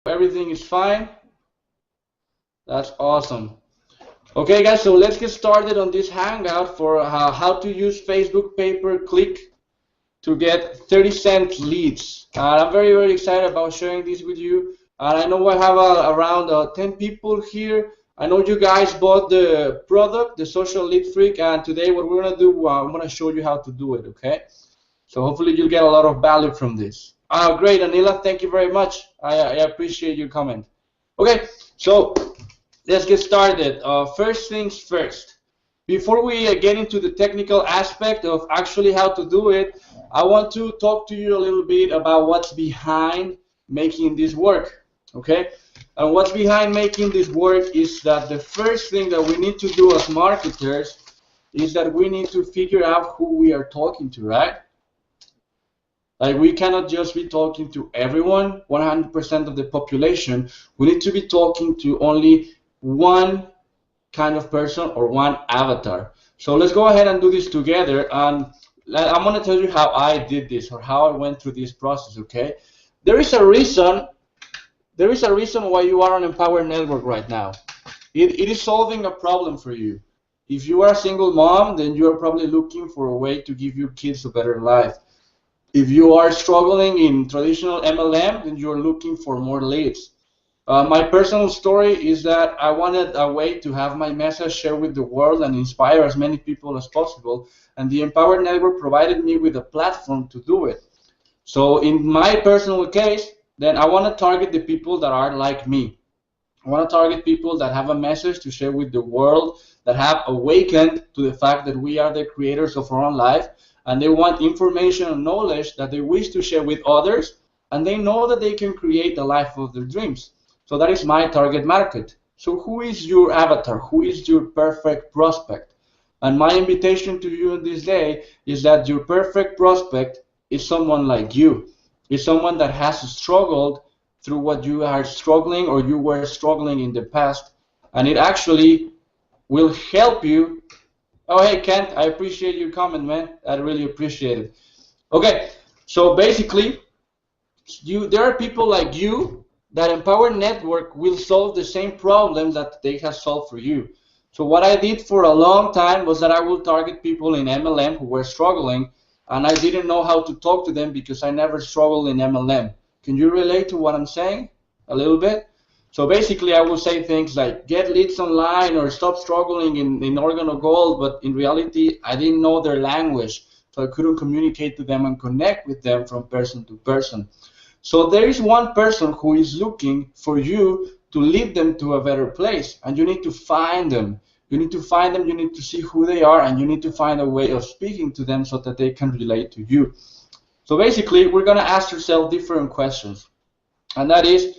Everything is fine. That's awesome. Okay, guys, so let's get started on this hangout for how to use Facebook pay-per-click to get 30-cent leads. I'm very, very excited about sharing this with you. And I know I have around 10 people here. I know you guys bought the product, the Social Lead Freak, and today what we're going to do, I'm going to show you how to do it, okay? So hopefully you'll get a lot of value from this. Great, Anila, thank you very much. I appreciate your comment. Okay, so let's get started. First things first. Before we get into the technical aspect of actually how to do it, I want to talk to you a little bit about what's behind making this work, okay? And what's behind making this work is that the first thing that we need to do as marketers is that we need to figure out who we are talking to, right? Like, we cannot just be talking to everyone, 100% of the population. We need to be talking to only one kind of person or one avatar. So let's go ahead and do this together. And I'm going to tell you how I did this or how I went through this process, okay? There is a reason why you are on Empower Network right now. It is solving a problem for you. If you are a single mom, then you are probably looking for a way to give your kids a better life. If you are struggling in traditional MLM, then you're looking for more leads. My personal story is that I wanted a way to have my message shared with the world and inspire as many people as possible, and the Empower Network provided me with a platform to do it. So in my personal case, then I want to target the people that are like me. I want to target people that have a message to share with the world, that have awakened to the fact that we are the creators of our own life, and they want information and knowledge that they wish to share with others, and they know that they can create the life of their dreams. So that is my target market. So who is your avatar? Who is your perfect prospect? And my invitation to you in this day is that your perfect prospect is someone like you. It's someone that has struggled through what you are struggling or you were struggling in the past, and it actually will help you. Oh, hey, Kent, I appreciate your comment, man. I really appreciate it. Okay, so basically, there are people like you that Empower Network will solve the same problems that they have solved for you. So what I did for a long time was that I will target people in MLM who were struggling, and I didn't know how to talk to them because I never struggled in MLM. Can you relate to what I'm saying a little bit? So basically, I will say things like get leads online or stop struggling in Oregon or Gold, but in reality, I didn't know their language, so I couldn't communicate to them and connect with them from person to person. So there is one person who is looking for you to lead them to a better place, and you need to find them. You need to find them, you need to see who they are, and you need to find a way of speaking to them so that they can relate to you. So basically, we're going to ask ourselves different questions, and that is,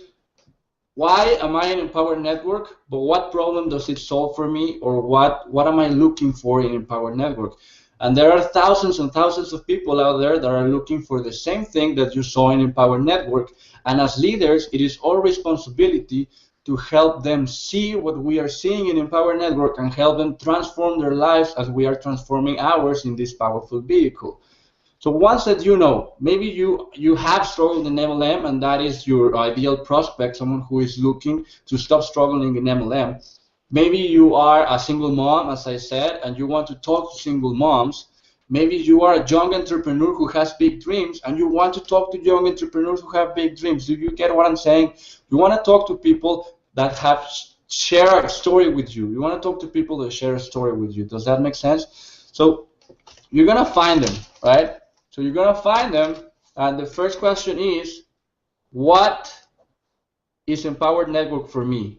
why am I in Empower Network, but what problem does it solve for me, or what am I looking for in Empower Network? And there are thousands and thousands of people out there that are looking for the same thing that you saw in Empower Network, and as leaders, it is our responsibility to help them see what we are seeing in Empower Network and help them transform their lives as we are transforming ours in this powerful vehicle. So once that you know, maybe you have struggled in MLM, and that is your ideal prospect, someone who is looking to stop struggling in MLM. Maybe you are a single mom, as I said, and you want to talk to single moms. Maybe you are a young entrepreneur who has big dreams, and you want to talk to young entrepreneurs who have big dreams. Do you get what I'm saying? You want to talk to people that have share a story with you. You want to talk to people that share a story with you. Does that make sense? So you're going to find them, right? So you're going to find them, and the first question is, what is Empowered Network for me?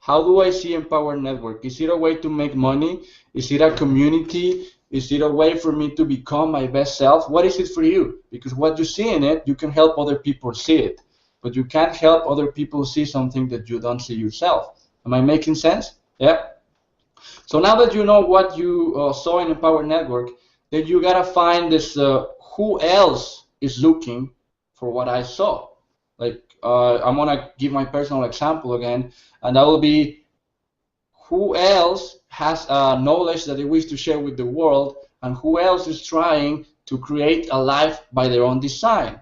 How do I see Empowered Network? Is it a way to make money? Is it a community? Is it a way for me to become my best self? What is it for you? Because what you see in it, you can help other people see it. But you can't help other people see something that you don't see yourself. Am I making sense? Yeah? So now that you know what you saw in Empowered Network, then you gotta find this who else is looking for what I saw. Like I'm gonna give my personal example again, and that will be who else has knowledge that they wish to share with the world, and who else is trying to create a life by their own design.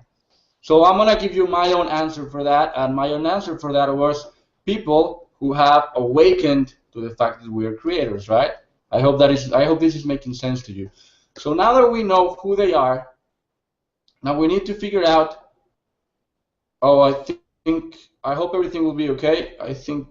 So I'm gonna give you my own answer for that, and my own answer for that was people who have awakened to the fact that we are creators, right? I hope this is making sense to you. So now that we know who they are, now we need to figure out. Oh, I hope everything will be okay. I think.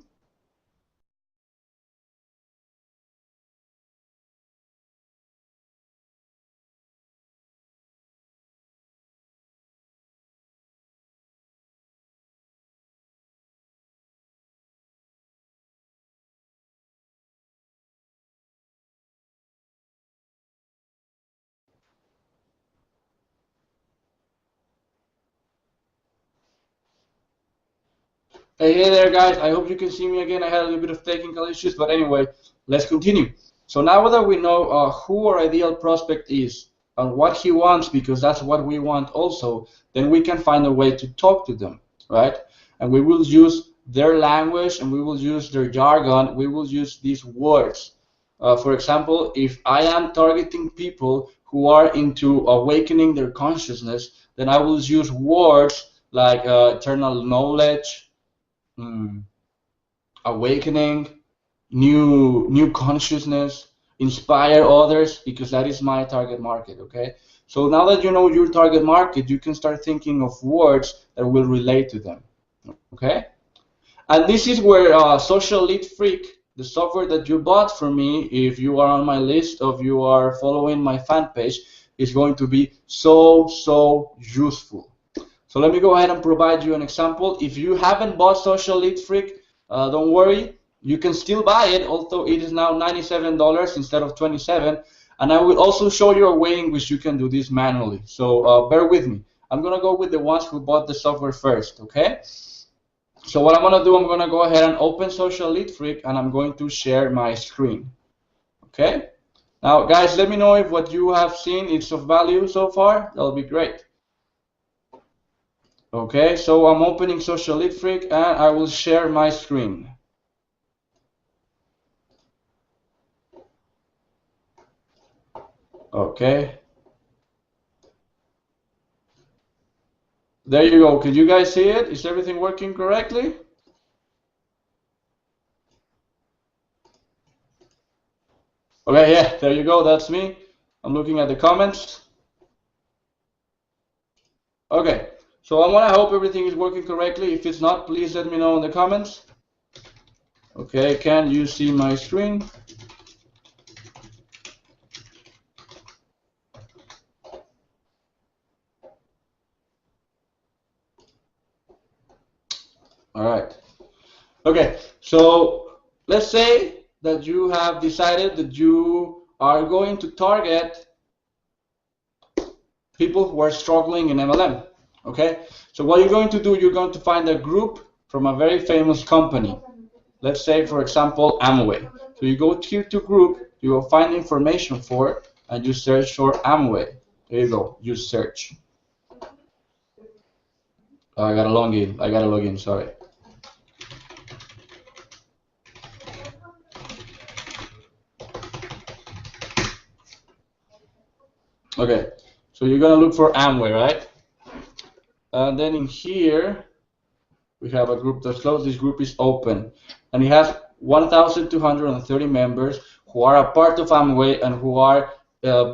Hey there, guys. I hope you can see me again. I had a little bit of technical issues, but anyway, let's continue. So now that we know who our ideal prospect is and what he wants, because that's what we want also, then we can find a way to talk to them, right? And we will use their language and we will use their jargon. We will use these words. For example, if I am targeting people who are into awakening their consciousness, then I will use words like eternal knowledge, awakening, new consciousness, inspire others, because that is my target market. Okay, so now that you know your target market, you can start thinking of words that will relate to them. Okay, and this is where Social Lead Freak, the software that you bought from me, if you are on my list, if you are following my fan page, is going to be so useful. So let me go ahead and provide you an example. If you haven't bought Social Lead Freak, don't worry, you can still buy it, although it is now $97 instead of $27. And I will also show you a way in which you can do this manually. So bear with me. I'm going to go with the ones who bought the software first, okay? So what I'm going to do, I'm going to go ahead and open Social Lead Freak, and I'm going to share my screen, okay? Now, guys, let me know if what you have seen is of value so far. That'll be great. Okay, so I'm opening Social Lead Freak and I will share my screen. Okay. There you go. Can you guys see it? Is everything working correctly? Okay, yeah, there you go. That's me. I'm looking at the comments. Okay, so I want to hope everything is working correctly. If it's not, please let me know in the comments. Okay, can you see my screen? All right. Okay, so let's say that you have decided that you are going to target people who are struggling in MLM. Okay, so what you're going to do, you're going to find a group from a very famous company. Let's say, for example, Amway. So you go here to group, you will find information for it, and you search for Amway. There you go, you search. Oh, I gotta log in, sorry. Okay, so you're gonna look for Amway, right? And then in here, we have a group that's closed. This group is open, and it has 1,230 members who are a part of Amway and who are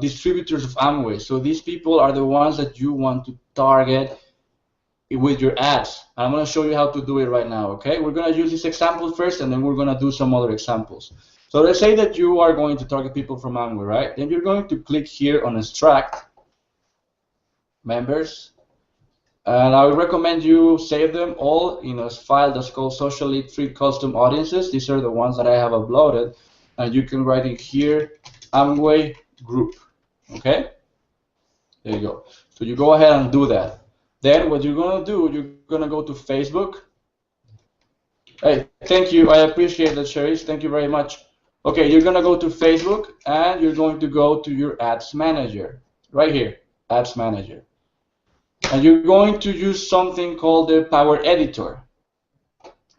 distributors of Amway. So these people are the ones that you want to target with your ads. And I'm going to show you how to do it right now. Okay, we're going to use this example first, and then we're going to do some other examples. So let's say that you are going to target people from Amway, right? Then you're going to click here on extract members. And I would recommend you save them all in a file that's called Social Lead Freak Custom Audiences. These are the ones that I have uploaded. And you can write in here, Amway Group. Okay? There you go. So you go ahead and do that. Then what you're going to do, you're going to go to Facebook. Hey, thank you. I appreciate that, Cherise. Thank you very much. Okay, you're going to go to Facebook, and you're going to go to your Ads Manager. Right here, Ads Manager. And you're going to use something called the Power Editor.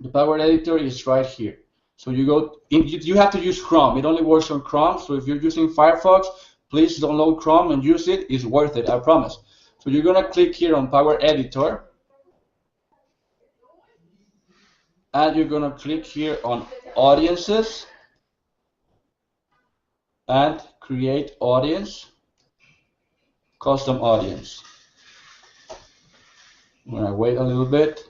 The Power Editor is right here. So you have to use Chrome. It only works on Chrome. So if you're using Firefox, please download Chrome and use it. It's worth it, I promise. So you're gonna click here on Power Editor, and you're gonna click here on Audiences and Create Audience, Custom Audience. I'm gonna wait a little bit.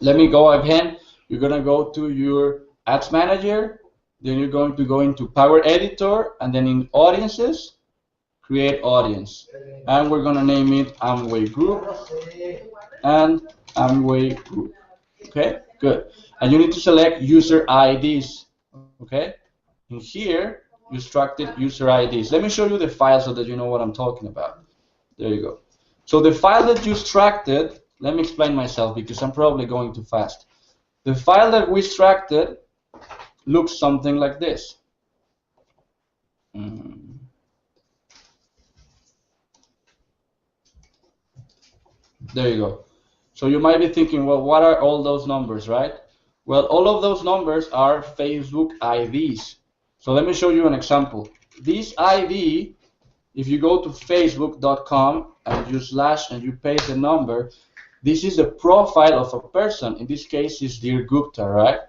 Let me go again. You're gonna go to your Ads Manager, then you're going to go into Power Editor, and then in Audiences, Create Audience, and we're gonna name it Amway Group and Amway Group. Okay, good. And you need to select user IDs. Okay, in here you extracted user IDs. Let me show you the file so that you know what I'm talking about. There you go. So the file that you extracted, let me explain myself because I'm probably going too fast. The file that we extracted looks something like this. There you go. So you might be thinking, well, what are all those numbers, right? Well, all of those numbers are Facebook IDs. So let me show you an example. This ID, if you go to facebook.com and you slash and you paste the number, this is the profile of a person. In this case, it's Dear Gupta, right?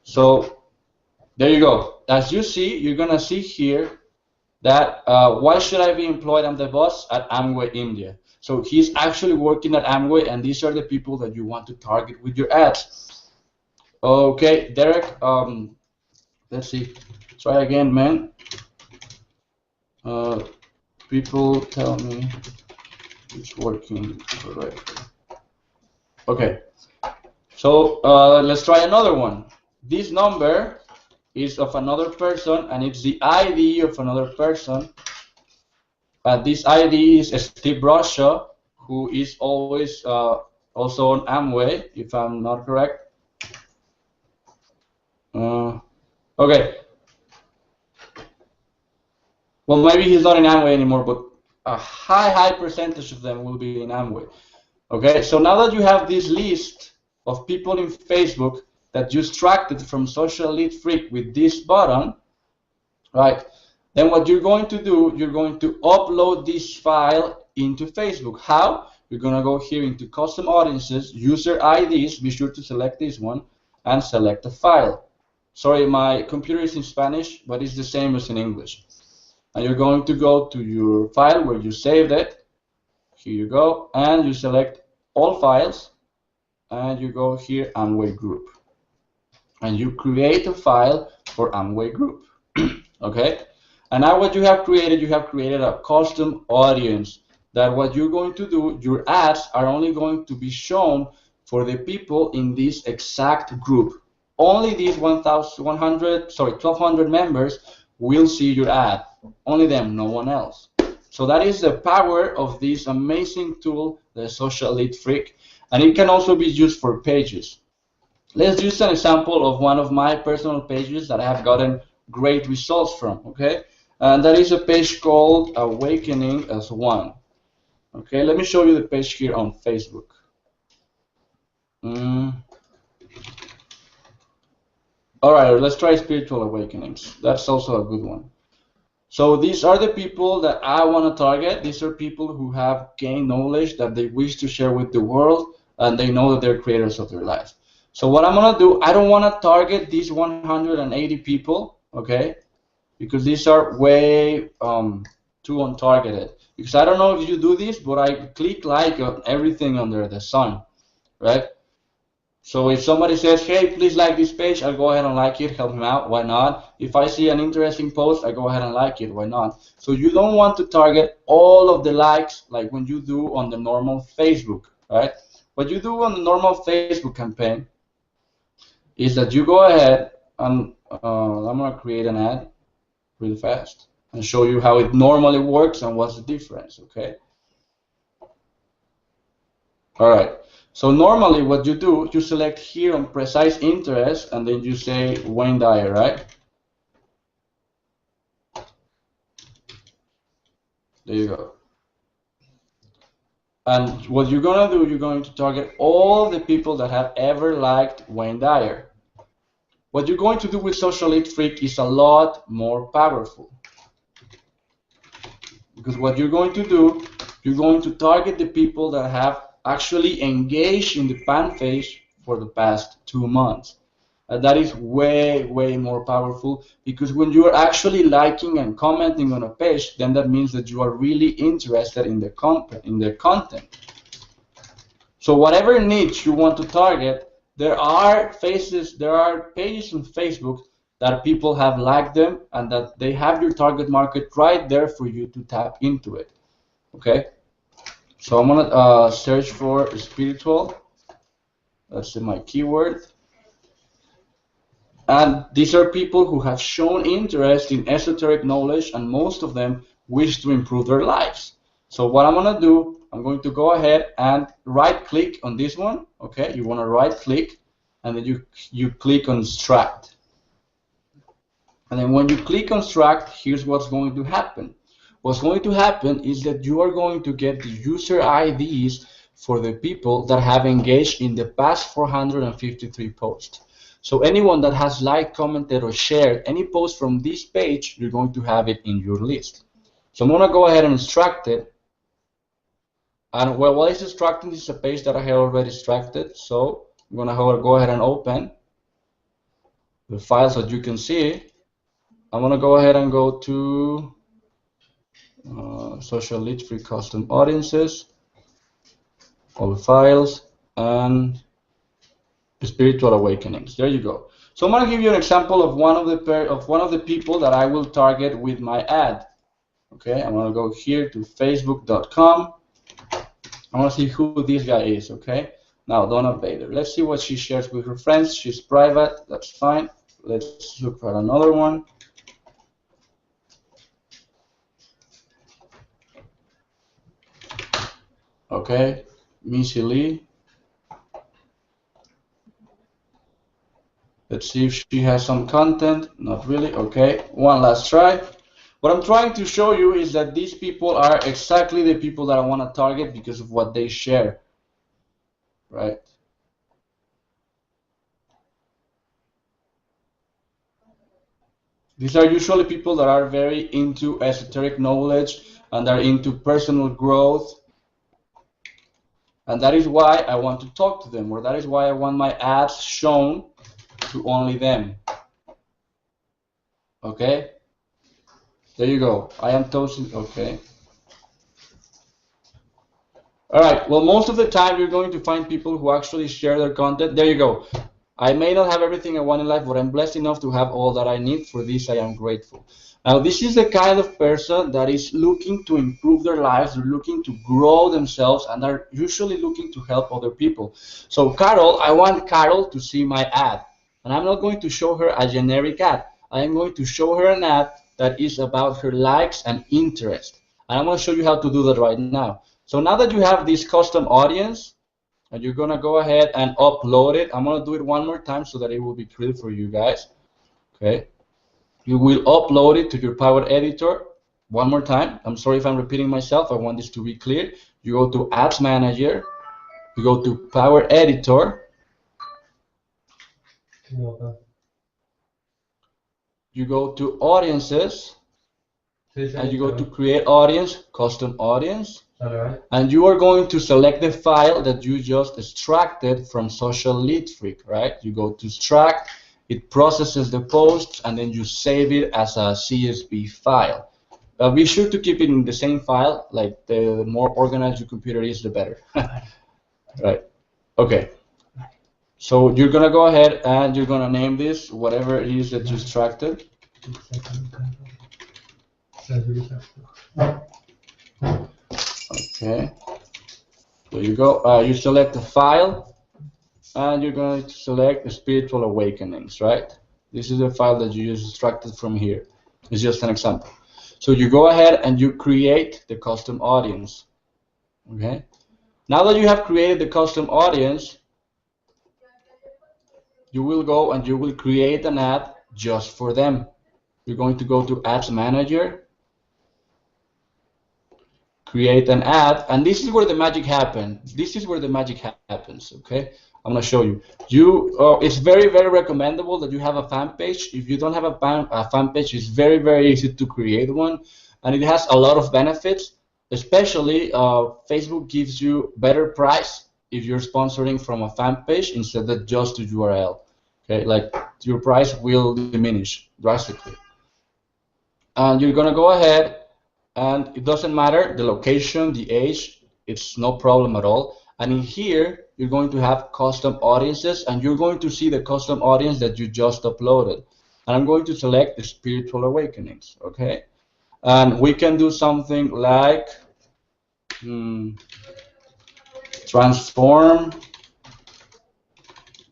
So there you go. As you see, you're gonna see here that why should I be employed? I'm the boss at Amway India. So he's actually working at Amway, and these are the people that you want to target with your ads. Okay, Derek, let's see. Try again, man. People tell me it's working correctly. Okay, so let's try another one. This number is of another person, and it's the ID of another person. This ID is Steve Bradshaw, who is always also on Amway, if I'm not correct. Okay. Well, maybe he's not in Amway anymore, but a high percentage of them will be in Amway. Okay, so now that you have this list of people in Facebook that you extracted from Social Lead Freak with this button, right? Then what you're going to do, you're going to upload this file into Facebook. How? You're going to go here into Custom Audiences, User IDs, be sure to select this one, and select the file. Sorry, my computer is in Spanish, but it's the same as in English. And you're going to go to your file where you saved it. Here you go, and you select all files, and you go here, Amway Group. And you create a file for Amway Group. Okay? And now what you have created a custom audience that what you're going to do, your ads are only going to be shown for the people in this exact group. Only these 1,200 members will see your ad. Only them, no one else. So that is the power of this amazing tool, the Social Lead Freak, and it can also be used for pages. Let's use an example of one of my personal pages that I have gotten great results from, okay? And that is a page called Awakening as One. Okay, let me show you the page here on Facebook. All right, let's try Spiritual Awakenings. That's also a good one. So these are the people that I want to target. These are people who have gained knowledge that they wish to share with the world, and they know that they're creators of their lives. So what I'm going to do, I don't want to target these 180 people, okay? Because these are way too untargeted. Because I don't know if you do this, but I click like on everything under the sun, right? So if somebody says, hey, please like this page, I'll go ahead and like it, help him out, why not? If I see an interesting post, I go ahead and like it, why not? So you don't want to target all of the likes like when you do on the normal Facebook, right? What you do on the normal Facebook campaign is that you go ahead and I'm going to create an ad really fast and show you how it normally works and what's the difference, okay? All right. So normally what you do, you select here on precise interest, and then you say Wayne Dyer, right? There you go. And what you're going to do, you're going to target all the people that have ever liked Wayne Dyer. What you're going to do with Social Lead Freak is a lot more powerful. Because what you're going to do, you're going to target the people that have actually engaged in the fan page for the past 2 months. That is way, way more powerful, because when you are actually liking and commenting on a page, then that means that you are really interested in the content. So whatever niche you want to target, there are pages on Facebook that people have liked them, and that they have your target market right there for you to tap into it. Okay, so I'm gonna search for spiritual. That's my keyword. And these are people who have shown interest in esoteric knowledge, and most of them wish to improve their lives. So what I'm going to do, I'm going to go ahead and right-click on this one. Okay, you want to right-click, and then you click on extract. And then when you click on extract, here's what's going to happen. What's going to happen is that you are going to get the user IDs for the people that have engaged in the past 453 posts. So anyone that has liked, commented, or shared any post from this page, you're going to have it in your list. So I'm going to go ahead and extract it. And while it's extracting, this is a page that I have already extracted. So I'm going to go ahead and open the files that you can see. I'm going to go ahead and go to social lead free custom audiences, all files, and spiritual awakenings. There you go. So I'm going to give you an example of one of the people that I will target with my ad. Okay, I'm going to go here to facebook.com. I want to see who this guy is. Okay, now Donna Bader. Let's see what she shares with her friends. She's private. That's fine. Let's look for another one. Okay, Missy Lee. Let's see if she has some content. Not really. Okay, one last try. What I'm trying to show you is that these people are exactly the people that I want to target because of what they share, right? These are usually people that are very into esoteric knowledge and are into personal growth. And that is why I want to talk to them, or that is why I want my ads shown to only them. Okay? There you go. I am toasting. Okay. All right. Well, most of the time you're going to find people who actually share their content. There you go. I may not have everything I want in life, but I'm blessed enough to have all that I need. For this, I am grateful. Now, this is the kind of person that is looking to improve their lives. They're looking to grow themselves, and are usually looking to help other people. So, Carol, I want Carol to see my ad. And I'm not going to show her a generic ad. I am going to show her an ad that is about her likes and interest. And I'm going to show you how to do that right now. So now that you have this custom audience, and you're going to go ahead and upload it. I'm going to do it one more time so that it will be clear for you guys. Okay. You will upload it to your Power Editor one more time. I'm sorry if I'm repeating myself. I want this to be clear. You go to Ads Manager. You go to Power Editor. You go to Audiences. And you go to Create Audience, Custom Audience. And you are going to select the file that you just extracted from Social Lead Freak, right? You go to extract, it processes the posts, and then you save it as a CSV file. Be sure to keep it in the same file. Like the more organized your computer is, the better. Right? Okay. So you're gonna go ahead and you're gonna name this whatever it is that you extracted. Okay, there you go. You select the file, and you're going to select the Spiritual Awakenings, right? This is the file that you just extracted from here. It's just an example. So you go ahead and you create the custom audience. Okay. Now that you have created the custom audience, you will go and you will create an ad just for them. You're going to go to Ads Manager, create an ad, and this is where the magic happens. This is where the magic happens. Okay, I'm going to show you. It's very, very recommendable that you have a fan page. If you don't have a fan page, it's very, very easy to create one, and it has a lot of benefits. Especially, Facebook gives you better price if you're sponsoring from a fan page instead of just a URL. Okay, like your price will diminish drastically. And you're gonna go ahead, and it doesn't matter the location, the age, it's no problem at all. And in here, you're going to have custom audiences, and you're going to see the custom audience that you just uploaded. And I'm going to select the spiritual awakenings, okay? And we can do something like transform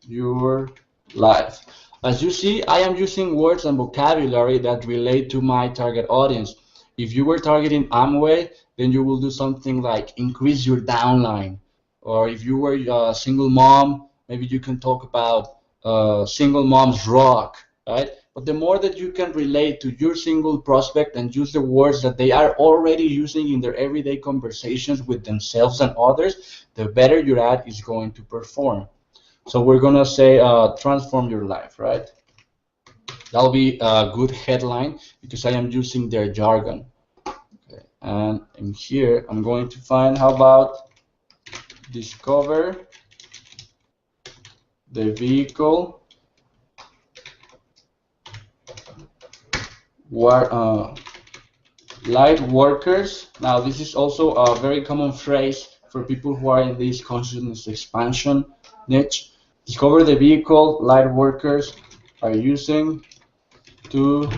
your life. As you see, I am using words and vocabulary that relate to my target audience. If you were targeting Amway, then you will do something like increase your downline. Or if you were a single mom, maybe you can talk about single moms rock, right? But the more that you can relate to your single prospect and use the words that they are already using in their everyday conversations with themselves and others, the better your ad is going to perform. So we're gonna say transform your life, right? That'll be a good headline because I am using their jargon. Okay. And in here, I'm going to find, how about discover the vehicle light workers. Now, this is also a very common phrase for people who are in this consciousness expansion niche. Discover the vehicle light workers are using to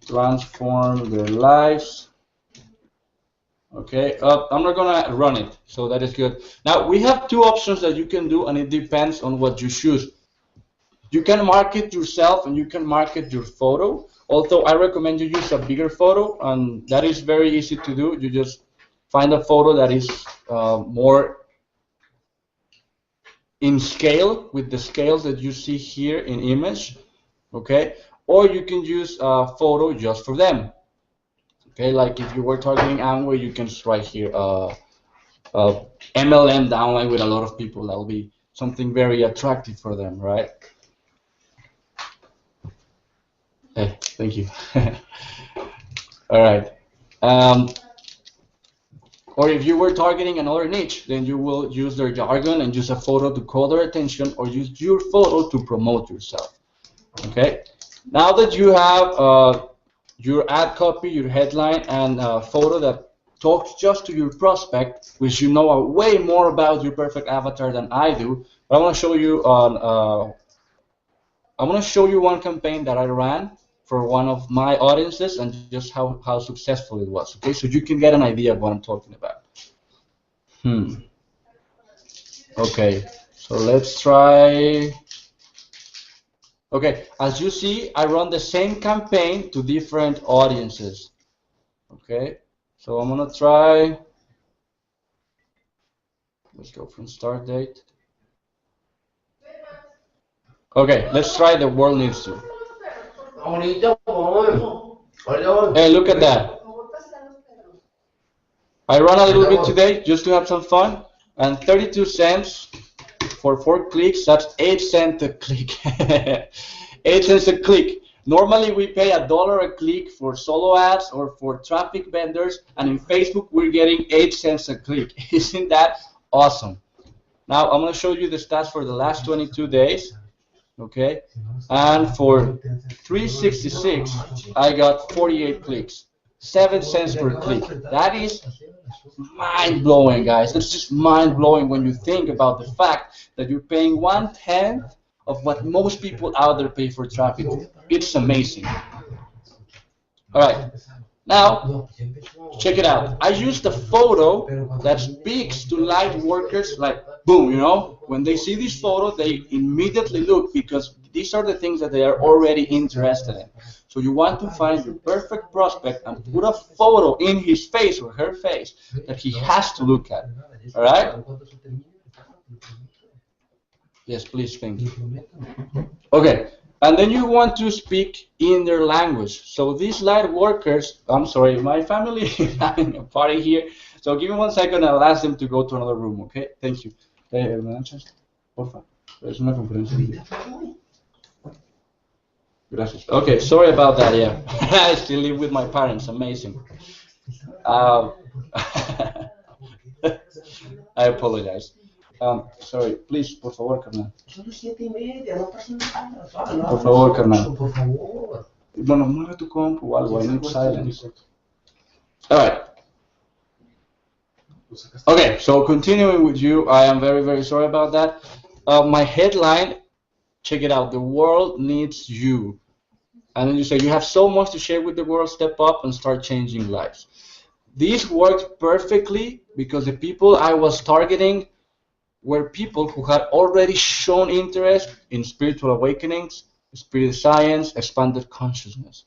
transform their lives. Okay, I'm not gonna run it, so that is good. Now we have two options that you can do, and it depends on what you choose. You can market yourself and you can market your photo. Although I recommend you use a bigger photo, and that is very easy to do. You just find a photo that is more in scale with the scales that you see here in image, okay? Or you can use a photo just for them, okay? Like if you were targeting Amway, you can just write here MLM downline with a lot of people. That'll be something very attractive for them, right? Hey, thank you. All right. Or if you were targeting another niche, then you will use their jargon and use a photo to call their attention, or use your photo to promote yourself. Okay. Now that you have your ad copy, your headline, and a photo that talks just to your prospect, which you know way more about your perfect avatar than I do, but I want to show you one campaign that I ran for one of my audiences and just how successful it was. Okay, so you can get an idea of what I'm talking about. Okay, so let's try. Okay, as you see, I run the same campaign to different audiences. Okay, so I'm gonna try. Let's go from start date. Okay, let's try the world needs to. Hey, look at that. I run a little bit today just to have some fun, and 32 cents for 4 clicks, that's 8 cents a click. 8 cents a click. Normally we pay $1 a click for solo ads or for traffic vendors, and in Facebook we're getting 8 cents a click. Isn't that awesome? Now I'm going to show you the stats for the last 22 days. Okay, and for 366 I got 48 clicks, 7 cents per click. That is mind-blowing, guys. It's just mind-blowing when you think about the fact that you're paying 1/10 of what most people out there pay for traffic. It's amazing. All right, now check it out. I used a photo that speaks to light workers, like boom, you know, when they see this photo they immediately look, because these are the things that they are already interested in. So you want to find your perfect prospect and put a photo in his face or her face that he has to look at. All right? Yes, please, thank you. Okay, and then you want to speak in their language. So these light workers, I'm sorry, my family is having a party here. So give me 1 second, I'll ask them to go to another room, okay? Thank you. Porfa, es una conferencia. Gracias. Okay, sorry about that, yeah. I still live with my parents, amazing. I apologize. Sorry, please, por favor, carnal. Por favor, carnal. Bueno, mueve tu compu o algo. I need silence. All right. Okay, so continuing with you, I am very, very sorry about that. My headline, check it out. The world needs you. And then you say, you have so much to share with the world, step up and start changing lives. This worked perfectly because the people I was targeting were people who had already shown interest in spiritual awakenings, spirit science, expanded consciousness.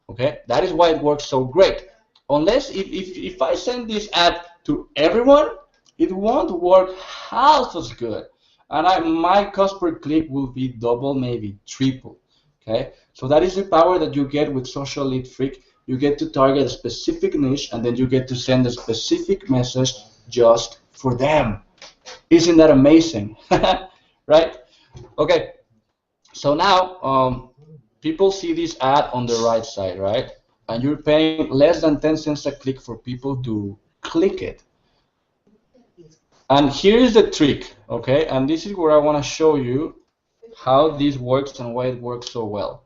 Okay, that is why it works so great. Unless if I send this ad to everyone, it won't work half as good. And my cost per click will be double, maybe triple. Okay, so that is the power that you get with Social Lead Freak. You get to target a specific niche, and then you get to send a specific message just for them. Isn't that amazing? Right? Okay, so now people see this ad on the right side, right? And you're paying less than 10 cents a click for people to click it. And here's the trick, okay? And this is where I want to show you how this works and why it works so well.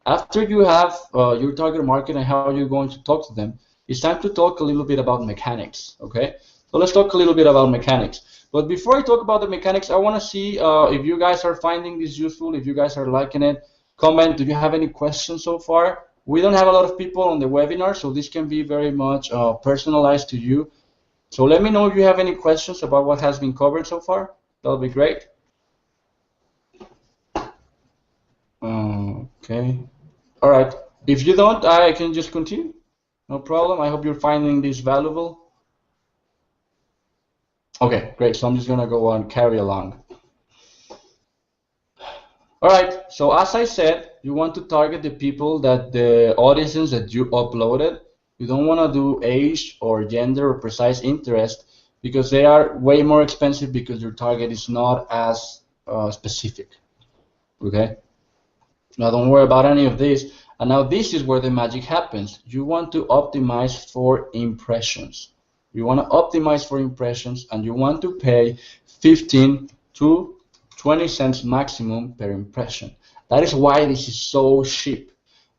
After you have your target market and how you're going to talk to them, it's time to talk a little bit about mechanics, okay? So let's talk a little bit about mechanics. But before I talk about the mechanics, I want to see if you guys are finding this useful, if you guys are liking it. Comment, do you have any questions so far? We don't have a lot of people on the webinar, so this can be very much personalized to you. So let me know if you have any questions about what has been covered so far. That'll be great. Okay. All right. If you don't, I can just continue. No problem. I hope you're finding this valuable. Okay, great. So I'm just going to go on carry along. All right. So as I said, you want to target the people that the audiences that you uploaded. You don't want to do age or gender or precise interest because they are way more expensive because your target is not as specific. Okay. Now don't worry about any of this. And now this is where the magic happens. You want to optimize for impressions. You want to optimize for impressions and you want to pay 15 to 20 cents maximum per impression. That is why this is so cheap.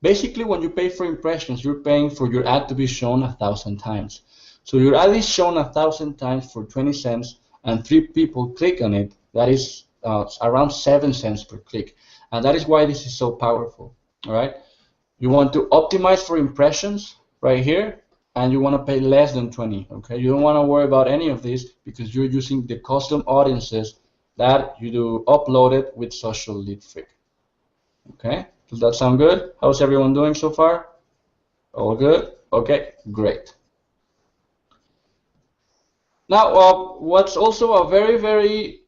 Basically, when you pay for impressions, you're paying for your ad to be shown 1,000 times. So your ad is shown 1,000 times for 20 cents and 3 people click on it. That is around 7 cents per click. And that is why this is so powerful. All right. You want to optimize for impressions right here, and you want to pay less than 20. Okay. You don't want to worry about any of this because you're using the custom audiences that you do uploaded with Social Lead Freak. Okay. Does that sound good? How's everyone doing so far? All good? Okay. Great. Now, what's also a very, very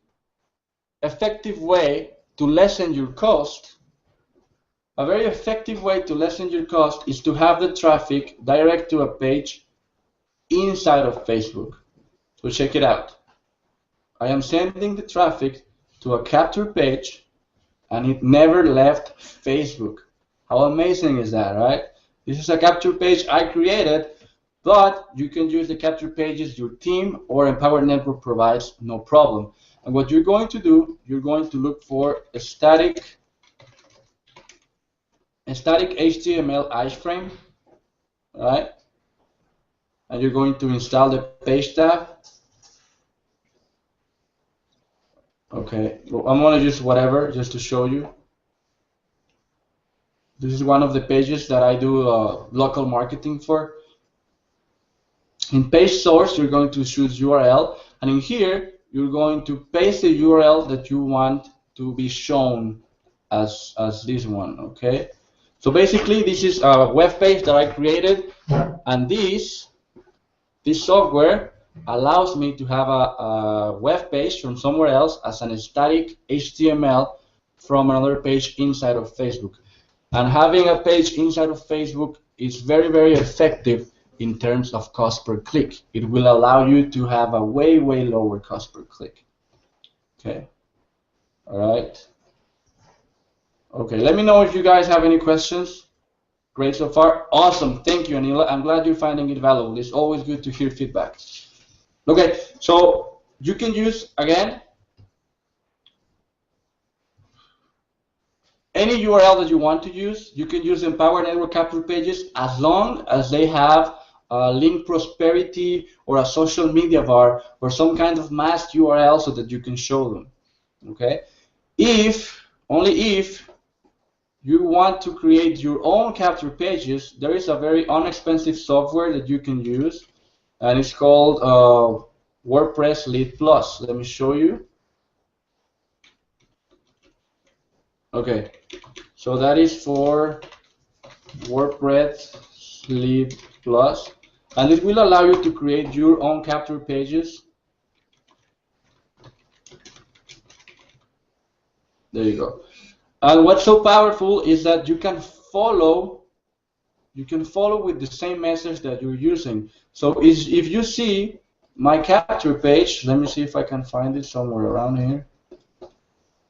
effective way to lessen your cost, a very effective way to lessen your cost is to have the traffic direct to a page inside of Facebook. So check it out. I am sending the traffic to a capture page and it never left Facebook. How amazing is that, right? This is a capture page I created, but you can use the capture pages your team or Empower Network provides, no problem. And what you're going to do, you're going to look for a static HTML iframe, right? And you're going to install the page tab. Okay, well, I'm going to use whatever just to show you. This is one of the pages that I do local marketing for. In page source, you're going to choose URL, and in here, you're going to paste the URL that you want to be shown as this one, okay? So basically, this is a web page that I created, and this software allows me to have a web page from somewhere else as an static HTML from another page inside of Facebook. And having a page inside of Facebook is very, very effective in terms of cost per click. It will allow you to have a way, way lower cost per click. Okay. All right. Okay, let me know if you guys have any questions. Great so far. Awesome. Thank you, Anila. I'm glad you're finding it valuable. It's always good to hear feedback. Okay, so you can use, again, any URL that you want to use. You can use Empower Network Capture pages as long as they have a link prosperity or a social media bar or some kind of masked URL so that you can show them. Okay, only if you want to create your own capture pages, there is a very inexpensive software that you can use, and it's called WordPress Lead Plus. Let me show you. Okay, so that is for WordPress Lead Plus, and it will allow you to create your own capture pages. There you go. And what's so powerful is that you can follow with the same message that you're using. So if you see my capture page, let me see if I can find it somewhere around here.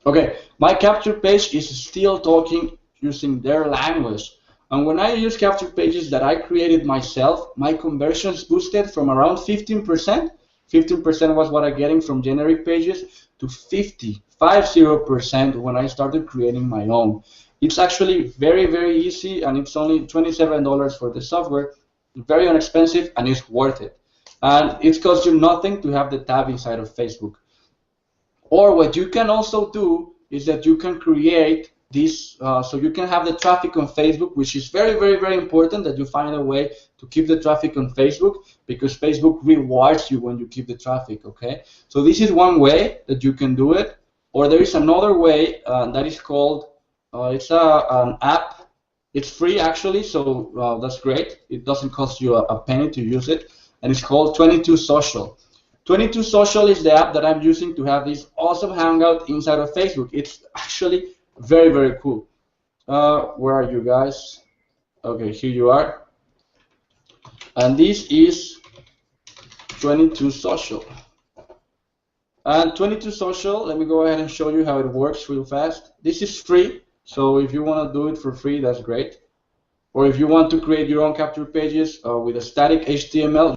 Okay, my capture page is still talking using their language. And when I use capture pages that I created myself, my conversions boosted from around 15%. 15% was what I'm getting from generic pages to 50% when I started creating my own. It's actually very, very easy, and it's only $27 for the software. Very inexpensive, and it's worth it. And it costs you nothing to have the tab inside of Facebook. Or what you can also do is that you can create this, so you can have the traffic on Facebook, which is very, very, very important that you find a way to keep the traffic on Facebook, because Facebook rewards you when you keep the traffic, okay? So this is one way that you can do it. Or there is another way that is called, it's an app. It's free actually, so that's great. It doesn't cost you a penny to use it, and it's called 22 Social. 22 Social is the app that I'm using to have this awesome hangout inside of Facebook. It's actually very, very cool. Where are you guys? Okay, here you are. And this is 22 Social. And 22 Social, let me go ahead and show you how it works real fast. This is free, so if you want to do it for free, that's great. Or if you want to create your own capture pages with a static HTML,